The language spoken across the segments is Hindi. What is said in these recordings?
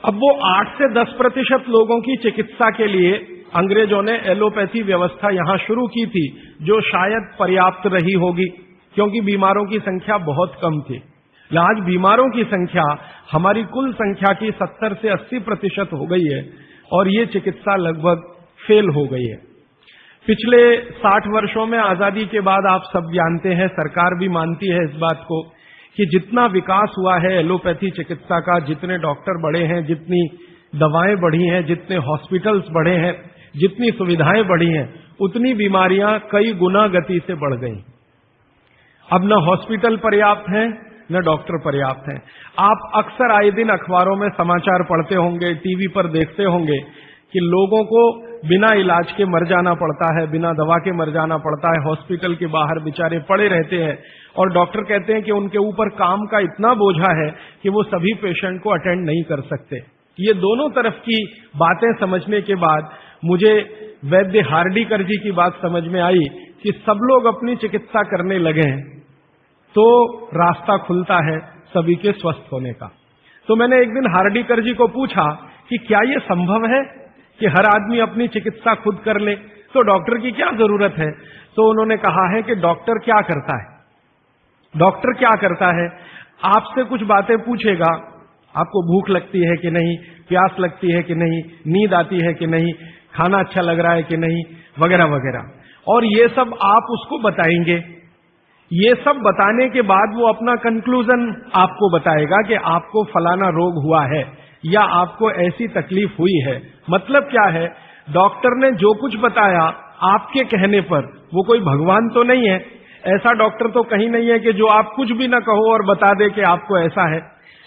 अब वो 8 से 10% लोगों की चिकित्सा के लिए अंग्रेजों ने एलोपैथी व्यवस्था यहां शुरू की थी, जो शायद पर्याप्त रही होगी, क्योंकि बीमारों की संख्या बहुत कम थी। आज बीमारों की संख्या हमारी कुल संख्या की 70 से 80% हो गई है और ये चिकित्सा लगभग फेल हो गई है। पिछले 60 वर्षों में आजादी के बाद आप सब जानते हैं, सरकार भी मानती है इस बात को कि जितना विकास हुआ है एलोपैथी चिकित्सा का, जितने डॉक्टर बढ़े हैं, जितनी दवाएं बढ़ी हैं, जितने हॉस्पिटल्स बढ़े हैं, जितनी सुविधाएं बढ़ी हैं, उतनी बीमारियां कई गुना गति से बढ़ गई। अब न हॉस्पिटल पर्याप्त हैं, न डॉक्टर पर्याप्त हैं। आप अक्सर आए दिन अखबारों में समाचार पढ़ते होंगे, टीवी पर देखते होंगे कि लोगों को बिना इलाज के मर जाना पड़ता है, बिना दवा के मर जाना पड़ता है, हॉस्पिटल के बाहर बेचारे पड़े रहते हैं और डॉक्टर कहते हैं कि उनके ऊपर काम का इतना बोझा है कि वो सभी पेशेंट को अटेंड नहीं कर सकते। ये दोनों तरफ की बातें समझने के बाद मुझे वैद्य हार्डीकर जी की बात समझ में आई कि सब लोग अपनी चिकित्सा करने लगे हैं तो रास्ता खुलता है सभी के स्वस्थ होने का। तो मैंने एक दिन हार्डीकर जी को पूछा कि क्या ये संभव है कि हर आदमी अपनी चिकित्सा खुद कर ले, तो डॉक्टर की क्या जरूरत है? तो उन्होंने कहा है कि डॉक्टर क्या करता है, डॉक्टर क्या करता है, आपसे कुछ बातें पूछेगा, आपको भूख लगती है कि नहीं, प्यास लगती है कि नहीं, नींद आती है कि नहीं, खाना अच्छा लग रहा है कि नहीं, वगैरह वगैरह, और ये सब आप उसको बताएंगे। ये सब बताने के बाद वो अपना कंक्लूजन आपको बताएगा कि आपको फलाना रोग हुआ है या आपको ऐसी तकलीफ हुई है। मतलब क्या है, डॉक्टर ने जो कुछ बताया आपके कहने पर, वो कोई भगवान तो नहीं है, ऐसा डॉक्टर तो कहीं नहीं है कि जो आप कुछ भी ना कहो और बता दे कि आपको ऐसा है।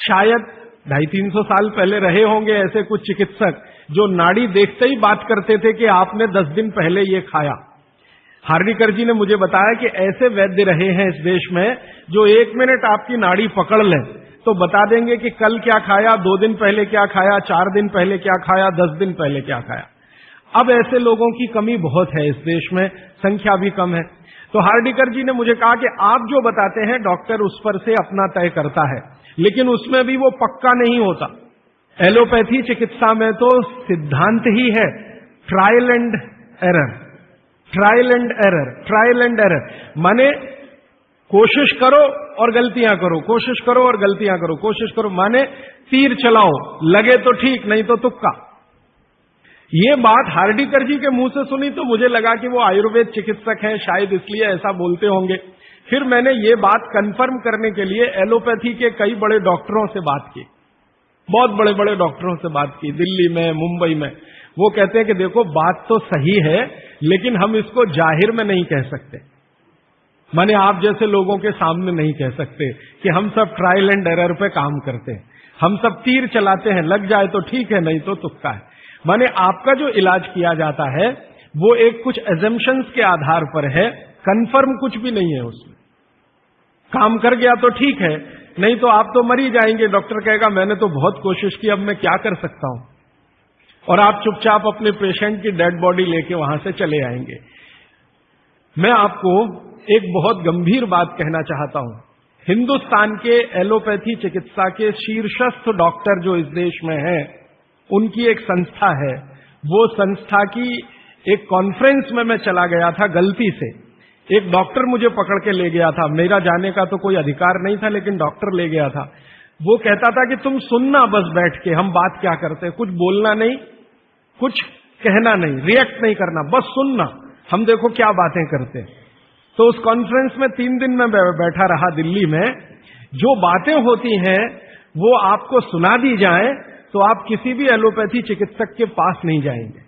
शायद 250-300 साल पहले रहे होंगे ऐसे कुछ चिकित्सक जो नाड़ी देखते ही बात करते थे कि आपने 10 दिन पहले ये खाया। हार्डीकर जी ने मुझे बताया कि ऐसे वैद्य रहे हैं इस देश में जो 1 मिनट आपकी नाड़ी पकड़ लें तो बता देंगे कि कल क्या खाया, 2 दिन पहले क्या खाया, 4 दिन पहले क्या खाया, 10 दिन पहले क्या खाया। अब ऐसे लोगों की कमी बहुत है इस देश में, संख्या भी कम है। तो हार्डीकर जी ने मुझे कहा कि आप जो बताते हैं डॉक्टर उस पर से अपना तय करता है, लेकिन उसमें भी वो पक्का नहीं होता। एलोपैथी चिकित्सा में तो सिद्धांत ही है trial and error, trial and error, trial and error, माने कोशिश करो और गलतियां करो, कोशिश करो और गलतियां करो, कोशिश करो, माने तीर चलाओ, लगे तो ठीक, नहीं तो तुक्का। ये बात हार्डीकर जी के मुंह से सुनी तो मुझे लगा कि वो आयुर्वेद चिकित्सक हैं, शायद इसलिए ऐसा बोलते होंगे। फिर मैंने ये बात कंफर्म करने के लिए एलोपैथी के कई बड़े डॉक्टरों से बात की, बहुत बड़े बड़े डॉक्टरों से बात की, दिल्ली में, मुंबई में। वो कहते हैं कि देखो बात तो सही है, लेकिन हम इसको जाहिर में नहीं कह सकते, माने आप जैसे लोगों के सामने नहीं कह सकते कि हम सब ट्रायल एंड एरर पे काम करते हैं, हम सब तीर चलाते हैं, लग जाए तो ठीक है, नहीं तो तुक्का है। माने आपका जो इलाज किया जाता है वो एक कुछ एजम्पशंस के आधार पर है, कंफर्म कुछ भी नहीं है उसमें। काम कर गया तो ठीक है, नहीं तो आप तो मर ही जाएंगे। डॉक्टर कहेगा मैंने तो बहुत कोशिश की, अब मैं क्या कर सकता हूं, और आप चुपचाप अपने पेशेंट की डेड बॉडी लेके वहां से चले आएंगे। मैं आपको एक बहुत गंभीर बात कहना चाहता हूं। हिंदुस्तान के एलोपैथी चिकित्सा के शीर्षस्थ डॉक्टर जो इस देश में हैं, उनकी एक संस्था है। वो संस्था की एक कॉन्फ्रेंस में मैं चला गया था गलती से, एक डॉक्टर मुझे पकड़ के ले गया था, मेरा जाने का तो कोई अधिकार नहीं था, लेकिन डॉक्टर ले गया था। वो कहता था कि तुम सुनना बस बैठ के, हम बात क्या करते हैं, कुछ बोलना नहीं, कुछ कहना नहीं, रिएक्ट नहीं करना, बस सुनना, हम देखो क्या बातें करते हैं। तो उस कॉन्फ्रेंस में 3 दिन में बैठा रहा दिल्ली में। जो बातें होती हैं वो आपको सुना दी जाए तो आप किसी भी एलोपैथी चिकित्सक के पास नहीं जाएंगे।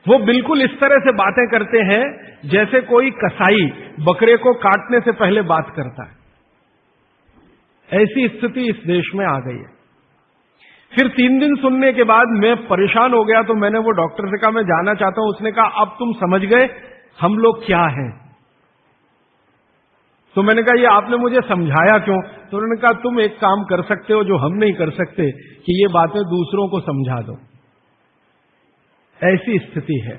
वो बिल्कुल इस तरह से बातें करते हैं जैसे कोई कसाई बकरे को काटने से पहले बात करता है। ऐसी स्थिति इस देश में आ गई है। फिर 3 दिन सुनने के बाद मैं परेशान हो गया, तो मैंने वो डॉक्टर से कहा मैं जाना चाहता हूं। उसने कहा अब तुम समझ गए हम लोग क्या हैं। तो मैंने कहा ये आपने मुझे समझाया क्यों? तो उन्होंने कहा तुम एक काम कर सकते हो जो हम नहीं कर सकते, कि ये बातें दूसरों को समझा दो। ऐसी स्थिति है।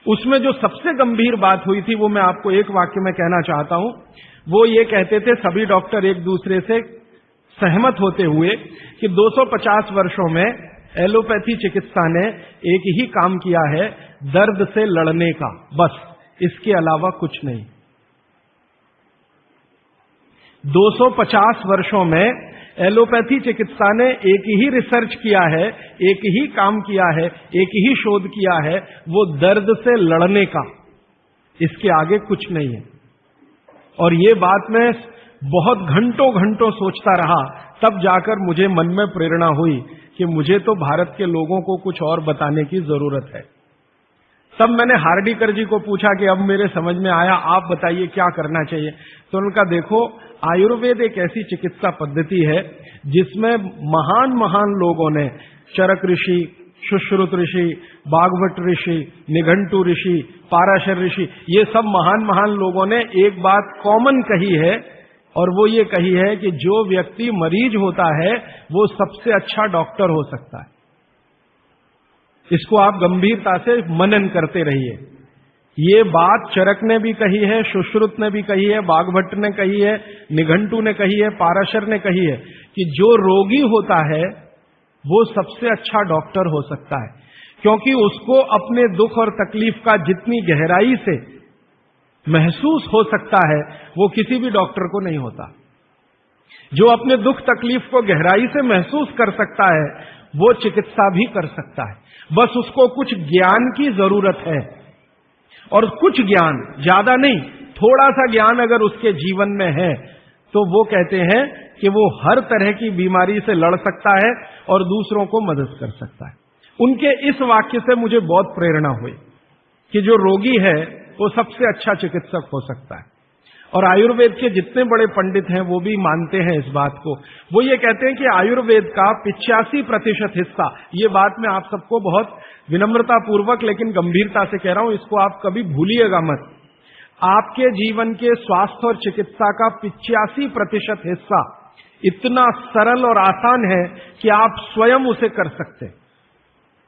उसमें जो सबसे गंभीर बात हुई थी वो मैं आपको एक वाक्य में कहना चाहता हूं। वो ये कहते थे सभी डॉक्टर एक दूसरे से सहमत होते हुए कि 250 वर्षों में एलोपैथी चिकित्सा ने एक ही काम किया है, दर्द से लड़ने का, बस, इसके अलावा कुछ नहीं। 250 वर्षों में एलोपैथी चिकित्सा ने एक ही रिसर्च किया है, एक ही काम किया है, एक ही शोध किया है, वो दर्द से लड़ने का, इसके आगे कुछ नहीं है। और ये बात मैं बहुत घंटों घंटों सोचता रहा, तब जाकर मुझे मन में प्रेरणा हुई कि मुझे तो भारत के लोगों को कुछ और बताने की जरूरत है। तब मैंने हार्डीकर जी को पूछा कि अब मेरे समझ में आया, आप बताइए क्या करना चाहिए। तो उनका, देखो, आयुर्वेद एक ऐसी चिकित्सा पद्धति है जिसमें महान महान लोगों ने, चरक ऋषि, सुश्रुत ऋषि, बागभट्ट ऋषि, निघंटु ऋषि, पाराशर ऋषि, ये सब महान महान लोगों ने एक बात कॉमन कही है, और वो ये कही है कि जो व्यक्ति मरीज होता है वो सबसे अच्छा डॉक्टर हो सकता है। इसको आप गंभीरता से मनन करते रहिए। ये बात चरक ने भी कही है, सुश्रुत ने भी कही है, बागभट्ट ने कही है, निघंटु ने कही है, पाराशर ने कही है कि जो रोगी होता है वो सबसे अच्छा डॉक्टर हो सकता है, क्योंकि उसको अपने दुख और तकलीफ का जितनी गहराई से महसूस हो सकता है वो किसी भी डॉक्टर को नहीं होता। जो अपने दुख तकलीफ को गहराई से महसूस कर सकता है वो चिकित्सा भी कर सकता है, बस उसको कुछ ज्ञान की जरूरत है। और कुछ ज्ञान, ज्यादा नहीं, थोड़ा सा ज्ञान अगर उसके जीवन में है तो वो कहते हैं कि वो हर तरह की बीमारी से लड़ सकता है और दूसरों को मदद कर सकता है। उनके इस वाक्य से मुझे बहुत प्रेरणा हुई कि जो रोगी है वो सबसे अच्छा चिकित्सक हो सकता है। और आयुर्वेद के जितने बड़े पंडित हैं वो भी मानते हैं इस बात को। वो ये कहते हैं कि आयुर्वेद का 85% हिस्सा, ये बात मैं आप सबको बहुत विनम्रता पूर्वक लेकिन गंभीरता से कह रहा हूं, इसको आप कभी भूलिएगा मत, आपके जीवन के स्वास्थ्य और चिकित्सा का 85% हिस्सा इतना सरल और आसान है कि आप स्वयं उसे कर सकते हैं।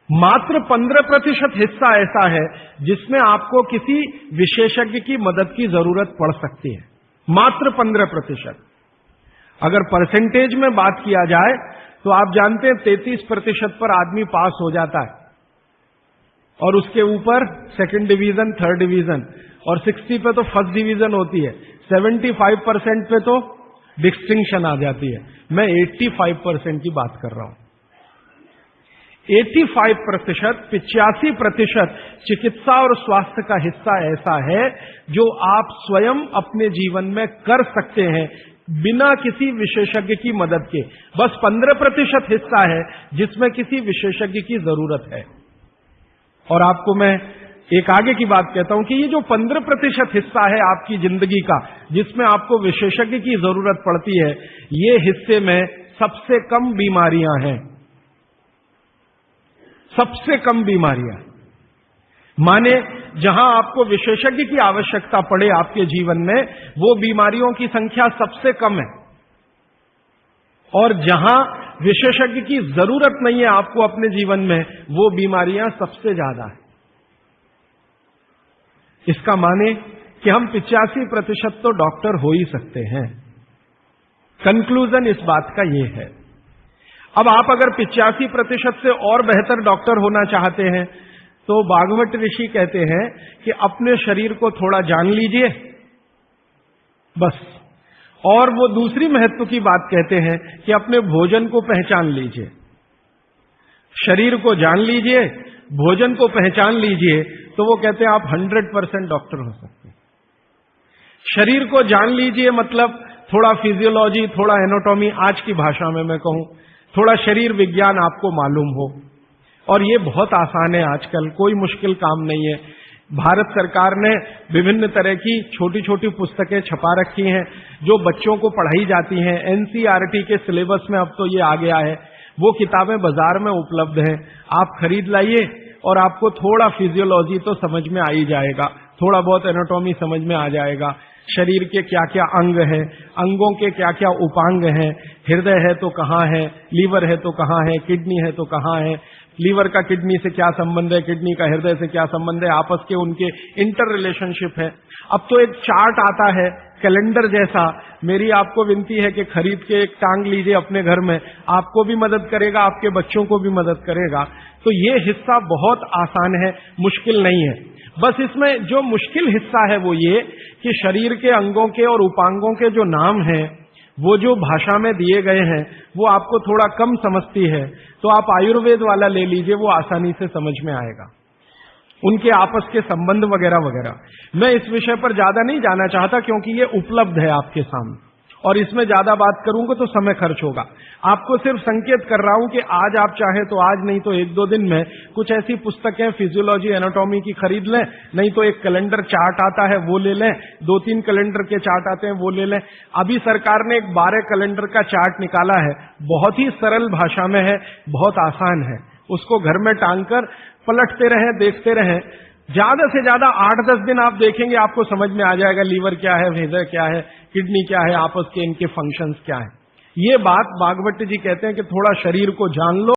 मात्र 15% हिस्सा ऐसा है जिसमें आपको किसी विशेषज्ञ की मदद की जरूरत पड़ सकती है, मात्र 15%। अगर परसेंटेज में बात किया जाए तो आप जानते हैं 33% पर आदमी पास हो जाता है, और उसके ऊपर सेकंड डिवीजन, थर्ड डिवीजन, और 60 पे तो फर्स्ट डिवीजन होती है, 75% पे तो डिस्टिंक्शन आ जाती है। मैं 85% की बात कर रहा हूं। 85%, 85% चिकित्सा और स्वास्थ्य का हिस्सा ऐसा है जो आप स्वयं अपने जीवन में कर सकते हैं बिना किसी विशेषज्ञ की मदद के। बस 15% हिस्सा है जिसमें किसी विशेषज्ञ की जरूरत है। और आपको मैं एक आगे की बात कहता हूं कि ये जो 15% हिस्सा है आपकी जिंदगी का जिसमें आपको विशेषज्ञ की जरूरत पड़ती है, ये हिस्से में सबसे कम बीमारियां हैं, सबसे कम बीमारियां। माने जहां आपको विशेषज्ञ की आवश्यकता पड़े आपके जीवन में, वो बीमारियों की संख्या सबसे कम है, और जहां विशेषज्ञ की जरूरत नहीं है आपको अपने जीवन में, वो बीमारियां सबसे ज्यादा है। इसका माने कि हम 85% तो डॉक्टर हो ही सकते हैं। कंक्लूजन इस बात का ये है। अब आप अगर 85% से और बेहतर डॉक्टर होना चाहते हैं तो बागभट्ट ऋषि कहते हैं कि अपने शरीर को थोड़ा जान लीजिए, बस। और वो दूसरी महत्व की बात कहते हैं कि अपने भोजन को पहचान लीजिए। शरीर को जान लीजिए, भोजन को पहचान लीजिए, तो वो कहते हैं आप 100% डॉक्टर हो सकते हैं। शरीर को जान लीजिए मतलब थोड़ा फिजियोलॉजी, थोड़ा एनाटॉमी, आज की भाषा में मैं कहूं थोड़ा शरीर विज्ञान आपको मालूम हो। और ये बहुत आसान है आजकल, कोई मुश्किल काम नहीं है। भारत सरकार ने विभिन्न तरह की छोटी छोटी पुस्तकें छपा रखी हैं जो बच्चों को पढ़ाई जाती हैं। एनसीईआरटी के सिलेबस में अब तो ये आ गया है। वो किताबें बाजार में उपलब्ध हैं, आप खरीद लाइए और आपको थोड़ा फिजियोलॉजी तो समझ में आ ही जाएगा, थोड़ा बहुत एनाटॉमी समझ में आ जाएगा। शरीर के क्या क्या अंग हैं, अंगों के क्या क्या उपांग हैं, हृदय है तो कहाँ है, लीवर है तो कहाँ है, किडनी है तो कहाँ है, लीवर का किडनी से क्या संबंध है, किडनी का हृदय से क्या संबंध है, आपस के उनके इंटर रिलेशनशिप है। अब तो एक चार्ट आता है, कैलेंडर जैसा मेरी आपको विनती है कि खरीद के एक टांग लीजिए अपने घर में, आपको भी मदद करेगा, आपके बच्चों को भी मदद करेगा। तो ये हिस्सा बहुत आसान है, मुश्किल नहीं है। बस इसमें जो मुश्किल हिस्सा है वो ये कि शरीर के अंगों के और उपांगों के जो नाम हैं वो जो भाषा में दिए गए हैं वो आपको थोड़ा कम समझती है, तो आप आयुर्वेद वाला ले लीजिए, वो आसानी से समझ में आएगा, उनके आपस के संबंध वगैरह वगैरह। मैं इस विषय पर ज्यादा नहीं जाना चाहता क्योंकि ये उपलब्ध है आपके सामने, और इसमें ज्यादा बात करूंगा तो समय खर्च होगा। आपको सिर्फ संकेत कर रहा हूं कि आज आप चाहे तो आज, नहीं तो एक दो दिन में कुछ ऐसी पुस्तकें फिजियोलॉजी एनाटॉमी की खरीद लें, नहीं तो एक कैलेंडर चार्ट आता है वो ले लें, 2-3 कैलेंडर के चार्ट आते हैं वो ले लें। अभी सरकार ने एक 12 कैलेंडर का चार्ट निकाला है, बहुत ही सरल भाषा में है, बहुत आसान है, उसको घर में टांग कर पलटते रहें, देखते रहें। ज्यादा से ज्यादा 8-10 दिन आप देखेंगे, आपको समझ में आ जाएगा लीवर क्या है, हृदय क्या है, किडनी क्या है, आपस के इनके फंक्शंस क्या है। ये बात भागवत जी कहते हैं कि थोड़ा शरीर को जान लो